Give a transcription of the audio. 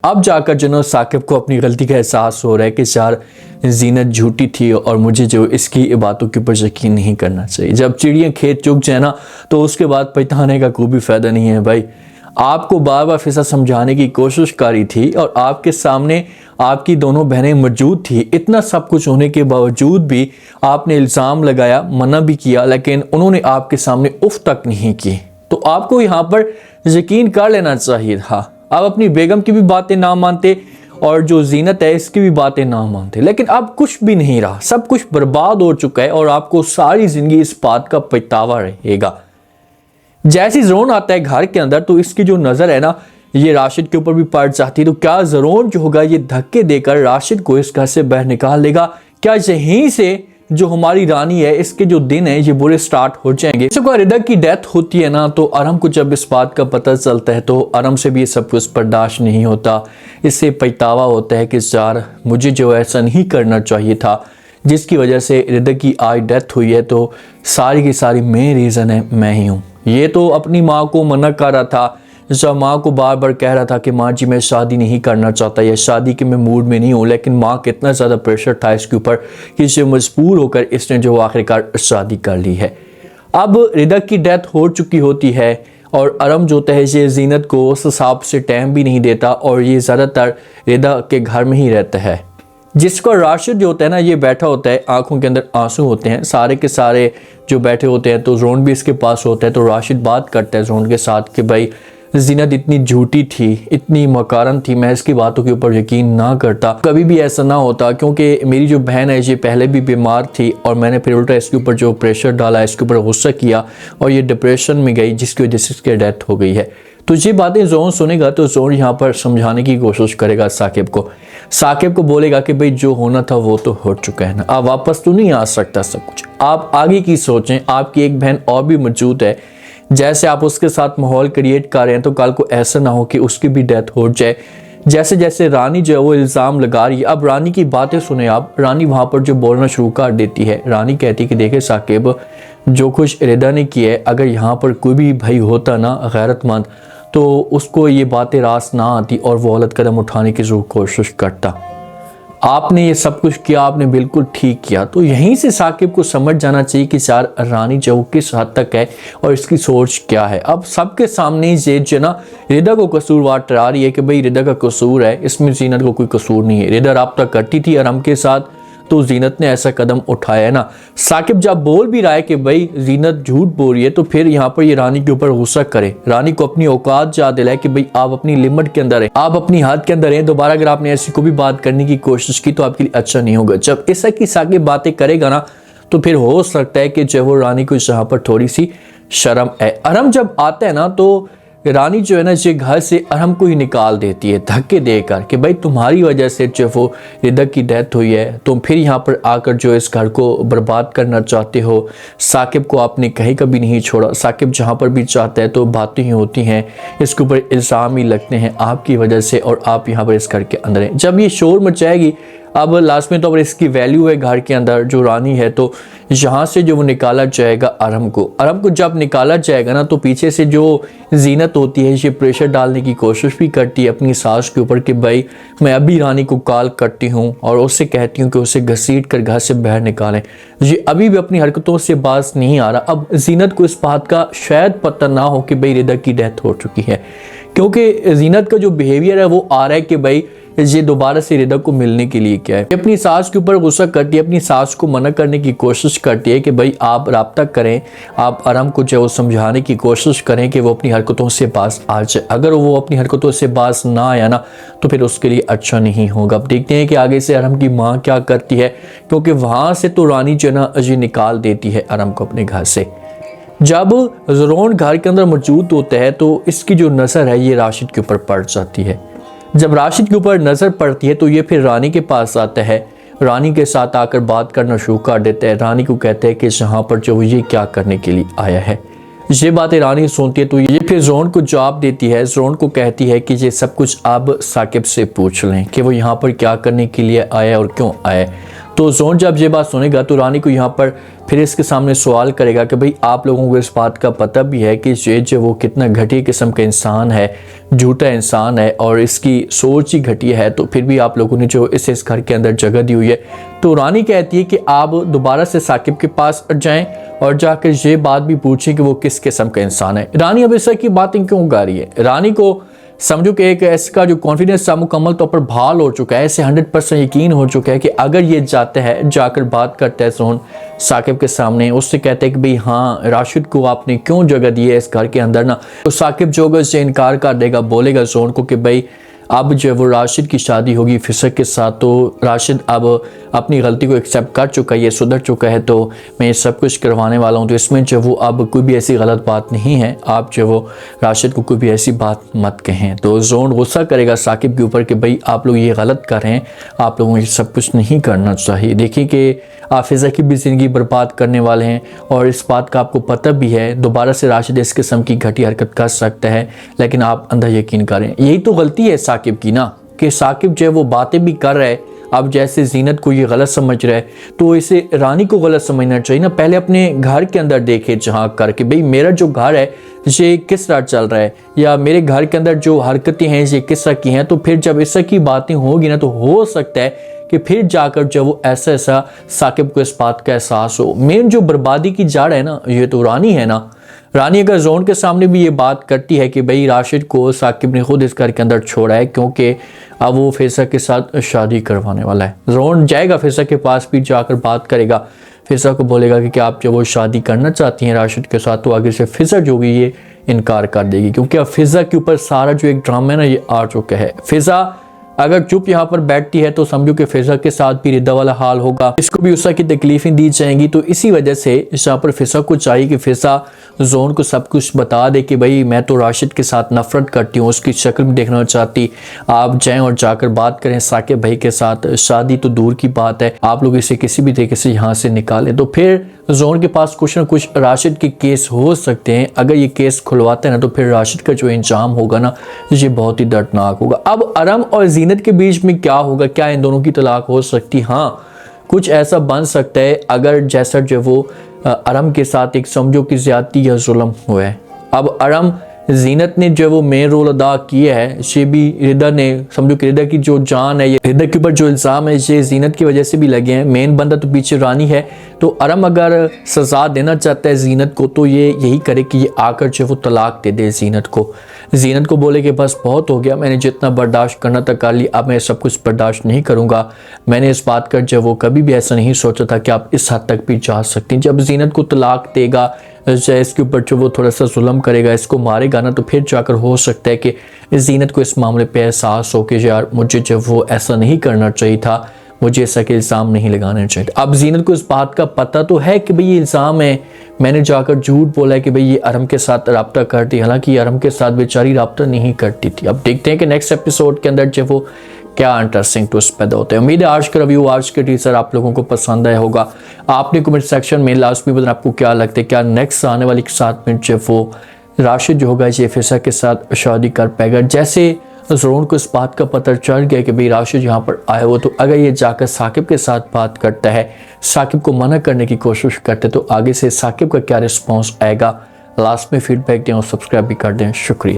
अब जाकर जनरल साकिब को अपनी गलती का एहसास हो रहा है कि यार जीनत झूठी थी और मुझे जो इसकी बातों के ऊपर यकीन नहीं करना चाहिए। जब चिड़ियाँ खेत चुग जाए ना तो उसके बाद पछताने का कोई भी फायदा नहीं है भाई। आपको बार बार फिर समझाने की कोशिश करी थी और आपके सामने आपकी दोनों बहनें मौजूद थी। इतना सब कुछ होने के बावजूद भी आपने इल्ज़ाम लगाया, मना भी किया, लेकिन उन्होंने आपके सामने उफ तक नहीं की। तो आपको यहाँ पर यकीन कर लेना चाहिए था। आप अपनी बेगम की भी बातें ना मानते और जो जीनत है इसकी भी बातें ना मानते, लेकिन अब कुछ भी नहीं रहा, सब कुछ बर्बाद हो चुका है और आपको सारी जिंदगी इस बात का पछतावा रहेगा। जैसे ज़रोन आता है घर के अंदर तो इसकी जो नज़र है ना ये राशिद के ऊपर भी पड़ जाती है। तो क्या ज़रोन जो होगा ये धक्के देकर राशिद को इस घर से बाहर निकाल लेगा? क्या यहीं से जो हमारी रानी है इसके जो दिन है ये बुरे स्टार्ट हो जाएंगे? जब रिदा की डेथ होती है ना तो अरम को जब इस बात का पता चलता है तो अरम से भी ये सब कुछ बर्दाश्त नहीं होता। इससे पछतावा होता है कि यार मुझे जो ऐसा नहीं करना चाहिए था, जिसकी वजह से रिदा की आज डेथ हुई है। तो सारी की सारी मेन रीज़न है मैं ही हूँ। ये तो अपनी माँ को मना कर रहा था, जब माँ को बार बार कह रहा था कि माँ जी मैं शादी नहीं करना चाहता या शादी के मैं मूड में नहीं हूँ, लेकिन माँ का इतना ज़्यादा प्रेशर था इसके ऊपर कि इसे मजबूर होकर इसने जो आखिरकार शादी कर ली है। अब रिदा की डेथ हो चुकी होती है और अरम जो है ये जीनत को उस हिसाब से टाइम भी नहीं देता और ये ज़्यादातर रिदा के घर में ही रहता है। जिसको राशिद जो होता है ना ये बैठा होता है, आंखों के अंदर आंसू होते हैं, सारे के सारे जो बैठे होते हैं। तो ज़रोन भी इसके पास होता है। तो राशिद बात करता है ज़रोन के साथ कि भाई जीनत इतनी झूठी थी, इतनी मकारन थी, मैं इसकी बातों के ऊपर यकीन ना करता, कभी भी ऐसा ना होता, क्योंकि मेरी जो बहन है ये पहले भी बीमार थी और मैंने फिर उल्टा इसके ऊपर जो प्रेशर डाला, इसके ऊपर गुस्सा किया और ये डिप्रेशन में गई, जिसकी वजह से इसकी डेथ हो गई है। तो ये बातें ज़रोन सुनेगा तो ज़रोन यहाँ पर समझाने की कोशिश करेगा साकिब को बोलेगा कि भाई जो होना था वो तो हो चुका है ना, अब वापस तो नहीं आ सकता सब कुछ, आप आगे की सोचें। आपकी एक बहन और भी मौजूद है, जैसे आप उसके साथ माहौल क्रिएट कर रहे हैं तो कल को ऐसा ना हो कि उसकी भी डेथ हो जाए। जैसे जैसे रानी जो है वो इल्ज़ाम लगा रही है, अब रानी की बातें सुने आप। रानी वहाँ पर जो बोलना शुरू कर देती है, रानी कहती है कि देखे साकिब जो कुछ रिदा ने किया है, अगर यहाँ पर कोई भी भाई होता ना गैरतमंद तो उसको ये बातें रास ना आती और वो गलत कदम उठाने की ज़रूर कोशिश करता। आपने ये सब कुछ किया, आपने बिल्कुल ठीक किया। तो यहीं से साकिब को समझ जाना चाहिए कि यार रानी जो किस हद तक है और इसकी सोच क्या है। अब सबके सामने ये जो ना रिदा को कसूरवार ठहरा रही है कि भाई रिदा का कसूर है, इसमें जीनत को कोई कसूर नहीं है। रिदा राब्ता करती थी अरम के साथ तो जीनत ने ऐसा कदम उठाया है ना। साकिब जब बोल भी रहा है कि भाई जीनत झूठ बोल रही है तो फिर यहाँ पर ये रानी के ऊपर गुस्सा करे, रानी को अपनी औकात याद दिलाए कि भाई आप अपनी लिमिट के अंदर है, आप अपनी हद के अंदर हैं। दोबारा अगर आपने ऐसी को भी बात करने की कोशिश की तो आपके लिए अच्छा नहीं होगा। जब ऐसा की साकिब बातें करेगा ना तो फिर हो सकता है कि जब वो रानी को यहाँ पर थोड़ी सी शर्म है। अरम जब आता है ना तो रानी जो है ना ये घर से अरम को ही निकाल देती है धक्के देकर कि भाई तुम्हारी वजह से जो वो रिदा की डेथ हुई है, तुम फिर यहाँ पर आकर जो इस घर को बर्बाद करना चाहते हो। साकिब को आपने कहीं कभी नहीं छोड़ा, साकिब जहाँ पर भी चाहता है तो बातें ही होती हैं, इसके ऊपर इल्ज़ाम ही लगते हैं आपकी वजह से और आप यहाँ पर इस घर के अंदर हैं। जब ये शोर मचाएगी अब लास्ट में तो अगर इसकी वैल्यू है घर के अंदर जो रानी है तो यहाँ से जो वो निकाला जाएगा अरम को जब निकाला जाएगा ना तो पीछे से जो जीनत होती है ये प्रेशर डालने की कोशिश भी करती है अपनी सास के ऊपर कि भाई मैं अभी रानी को कॉल करती हूँ और उससे कहती हूँ कि उसे घसीट कर घर से बाहर निकालें। ये अभी भी अपनी हरकतों से बाज नहीं आ रहा। अब जीनत को इस बात का शायद पता ना हो कि भाई रिदा की डेथ हो चुकी है, क्योंकि जीनत का जो बिहेवियर है वो आ रहा है कि भाई ये दोबारा से रिदा को मिलने के लिए क्या है। अपनी सास के ऊपर गुस्सा करती है, अपनी सास को मना करने की कोशिश करती है कि भाई आप राब्ता करें, आप अरम को जो समझाने की कोशिश करें कि वो अपनी हरकतों से बाज आ जाए। अगर वो अपनी हरकतों से बाज ना आया ना तो फिर उसके लिए अच्छा नहीं होगा। अब देखते हैं कि आगे से अरम की माँ क्या करती है, क्योंकि वहाँ से तो रानी जो ना अजी निकाल देती है अरम को अपने घर से। जब ज़रोन घर के अंदर मौजूद होता है तो इसकी जो नज़र है ये राशिद के ऊपर पड़ जाती है। जब राशिद के ऊपर नज़र पड़ती है तो ये फिर रानी के पास आता है, रानी के साथ आकर बात करना शुरू कर देता है। रानी को कहते हैं कि यहाँ पर जो ये क्या करने के लिए आया है। ये बातें रानी सुनती है तो ये फिर ज़रोन को जवाब देती है। ज़रोन को कहती है कि ये सब कुछ आप साकिब से पूछ लें कि वो यहाँ पर क्या करने के लिए आया और क्यों आया। तो जोन जब ये बात सुनेगा तो रानी को यहाँ पर फिर इसके सामने सवाल करेगा कि भाई आप लोगों को इस बात का पता भी है कि ये जो वो कितना घटिया किस्म का इंसान है, झूठा इंसान है और इसकी सोच ही घटिया है, तो फिर भी आप लोगों ने जो इस घर के अंदर जगह दी हुई है। तो रानी कहती है कि आप दोबारा से साकिब के पास जाएं और जाकर ये बात भी पूछें कि वो किस किस्म का इंसान है। रानी अब इस तरह की बातें क्यों गा रही है? रानी को समझो कि एक इसका जो कॉन्फिडेंस था मुकम्मल तौर पर बहाल हो चुका है, ऐसे 100% यकीन हो चुका है कि अगर ये जाते हैं जाकर बात करते हैं जोन साकिब के सामने, उससे कहते हैं कि भाई हाँ राशिद को आपने क्यों जगह दी है इस घर के अंदर ना, तो साकिब जो होगा इससे इनकार कर देगा, बोलेगा जोन को कि भाई अब जो है वो राशिद की शादी होगी फिसक के साथ, तो राशिद अब अपनी गलती को एक्सेप्ट कर चुका है, ये सुधर चुका है, तो मैं ये सब कुछ करवाने वाला हूँ, तो इसमें जो वो अब कोई भी ऐसी गलत बात नहीं है, आप जो वो राशिद को कोई भी ऐसी बात मत कहें। तो जोन गुस्सा करेगा साकिब के ऊपर कि भाई आप लोग ये गलत कर रहे हैं, आप लोगों को ये सब कुछ नहीं करना चाहिए। देखिए कि आप फिज़ा की भी ज़िंदगी बर्बाद करने वाले हैं और इस बात का आपको पता भी है, दोबारा से राशिद इस किस्म की घटी हरकत कर सकता है, लेकिन आप अंधा यकीन करें। यही तो गलती है साकिब की ना, कि साकिब जो है वो बातें भी कर रहा है, अब जैसे जीनत को ये गलत समझ रहा है तो इसे रानी को गलत समझना चाहिए ना। पहले अपने घर के अंदर देखे झांक करके भाई मेरा जो घर है ये किस तरह चल रहा है, या मेरे घर के अंदर जो हरकतें हैं ये किस तरह की हैं, तो फिर जब इस तरह की बातें होगी ना तो हो सकता है कि फिर जाकर जब वो ऐसा साकिब को इस बात का एहसास हो। मेन जो बर्बादी की जड़ है ना ये तो रानी है ना। रानी अगर जोन के सामने भी ये बात करती है कि भाई राशिद को साकिब ने खुद इस घर के अंदर छोड़ा है क्योंकि अब वो फिजा के साथ शादी करवाने वाला है, जोन जाएगा फिजा के पास भी जाकर बात करेगा, फिजा को बोलेगा कि आप जब वो शादी करना चाहती हैं राशिद के साथ, तो आगे से फिजा जो भी ये इनकार कर देगी, क्योंकि अब फिजा के ऊपर सारा जो एक ड्रामा है ना ये आ चुका है। फिजा अगर चुप यहाँ पर बैठती है तो समझो कि फिजा के साथ भी रिदा वाला हाल होगा, इसको भी उसकी तकलीफें दी जाएंगी। तो इसी वजह से यहाँ पर फिजा को चाहिए कि फिजा जोन को सब कुछ बता दे कि भाई मैं तो राशिद के साथ नफरत करती हूँ, उसकी शक्ल भी देखना चाहती, आप जाएं और जाकर बात करें साकिब भाई के साथ, शादी तो दूर की बात है, आप लोग इसे किसी भी तरीके से यहाँ से निकालें। तो फिर जोन के पास कुछ ना कुछ राशिद के केस हो सकते हैं, अगर ये केस खुलवाते हैं ना तो फिर राशिद का जो इंजाम होगा ना ये बहुत ही दर्दनाक होगा। अब अरम और जीनत के बीच में क्या होगा, क्या इन दोनों की तलाक हो सकती? हाँ कुछ ऐसा बन सकता है अगर जैसा जो वो अरम के साथ एक समझो कि ज्यादती या जुल्म हुआ है। अब अरम जीनत ने जो वो मेन रोल अदा किया है, ये भी रिदा ने समझो कि रिदा की जो जान है, ये रिदा के ऊपर जो इल्ज़ाम है ये जीनत की वजह से भी लगे हैं। मेन बंदा तो पीछे रानी है, तो अरम अगर सज़ा देना चाहता है जीनत को तो ये यही करे कि ये आकर जो वो तलाक दे दे जीनत को। जीनत को बोले कि बस बहुत हो गया, मैंने जितना बर्दाश्त करना था कर लिया, अब मैं सब कुछ बर्दाश्त नहीं करूँगा। मैंने इस बात कर जो वो कभी भी ऐसा नहीं सोचा था कि आप इस हद तक भी जा सकती हैं। जब जीनत को तलाक देगा, इसके ऊपर जो वो थोड़ा सा जुल्म करेगा, इसको मारेगा ना, तो फिर जाकर हो सकता है कि जीनत को इस मामले पे एहसास हो कि यार मुझे जब वो ऐसा नहीं करना चाहिए था, मुझे ऐसा के इल्ज़ाम नहीं लगाने चाहिए। अब जीनत को इस बात का पता तो है कि भाई ये इल्ज़ाम है, मैंने जाकर झूठ बोला है कि भाई ये अरम के साथ रब्ता करती, हालांकि अरम के साथ बेचारी रब्ता नहीं करती थी। अब देखते हैं कि नेक्स्ट एपिसोड के अंदर जो वो क्या इंटरेस्टिंग ट्विस्ट पैदा होते हैं। उम्मीद है आज का रिव्यू, आज के टीजर आप लोगों को पसंद आया होगा। आपने कमेंट सेक्शन में लास्ट में बताना आपको क्या लगता है, क्या नेक्स्ट आने वाली के साथ में जो वो राशिद जो होगा ये फिजा के साथ शादी कर पाएगा। जैसे जोन को इस बात का पता चल गया कि भाई राशिद यहाँ पर आया हो, तो अगर ये जाकर साकिब के साथ बात करता है, साकिब को मना करने की कोशिश करते, तो आगे से साकिब का क्या रिस्पॉन्स आएगा। लास्ट में फीडबैक दें और सब्सक्राइब भी कर दें। शुक्रिया।